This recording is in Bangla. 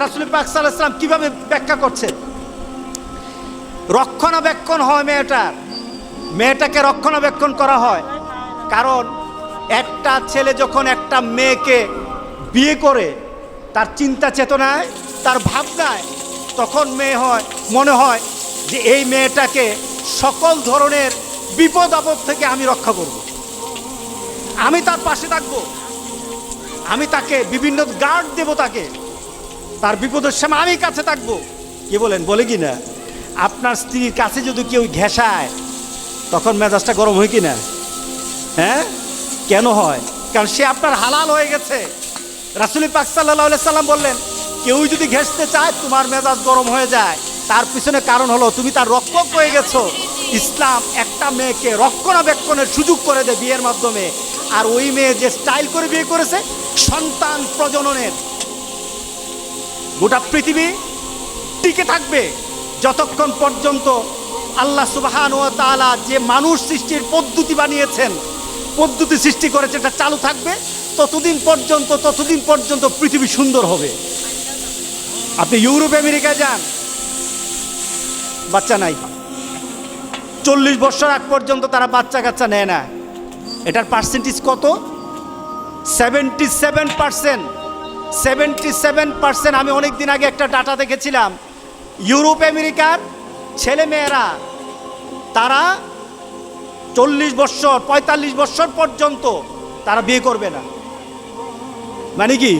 রাসূল পাক সাল্লাল্লাহু আলাইহি ওয়াসাল্লাম কিভাবে ব্যাখ্যা করছে। রক্ষণাবেক্ষণ হয় মেয়েটাকে রক্ষণাবেক্ষণ করা হয়। কারণ একটা ছেলে যখন একটা মেয়েকে বিয়ে করে, তার চিন্তা চেতনায়, তার ভাবনায় তখন মনে হয় যে এই মেয়েটাকে সকল ধরনের বিপদ আপদ থেকে আমি রক্ষা করব, আমি তার পাশে থাকবো, আমি তাকে বিভিন্ন গার্ড দেব, তার বিপদের সময় আমি কাছে থাকবো। কি বলেন, বলে কি না? আপনার স্ত্রীর কাছে যদি কেউ ঘেঁষায় তখন মেজাজটা গরম হয় কি না? হ্যাঁ, কেন হয়? কারণ সে আপনার হালাল হয়ে গেছে। রাসূল পাক সাল্লাল্লাহু আলাইহি সাল্লাম বললেন, কেউ যদি ঘেঁষতে চায় তোমার মেজাজ গরম হয়ে যায়, তার পিছনে কারণ হলো তুমি তার রক্ষক হয়ে গেছো। ইসলাম একটা মেয়েকে রক্ষণাবেক্ষণের সুযোগ করে দেয় বিয়ের মাধ্যমে। আর ওই মেয়ে যে স্টাইল করে বিয়ে করেছে, সন্তান প্রজননের গোটা পৃথিবী টিকে থাকবে যতক্ষণ পর্যন্ত আল্লাহ সুবহানাহু ওয়া তাআলা যে মানুষ সৃষ্টির পদ্ধতি বানিয়েছেন, পদ্ধতি সৃষ্টি করেছে, এটা চালু থাকবে ততদিন পর্যন্ত পৃথিবী সুন্দর হবে। আপনি ইউরোপ আমেরিকায় যান, বাচ্চা নাই, 40 বছর আগ পর্যন্ত তারা বাচ্চা কাচ্চা নেয় না। এটার পার্সেন্টেজ কত? 77%। 77%। আমি অনেক দিন আগে একটা ডাটা দেখেছিলাম, ইউরোপ আমেরিকার ছেলে মেয়েরা তারা 40 বছর 45 বছর পর্যন্ত তারা বিয়ে করবে না। মানে কি?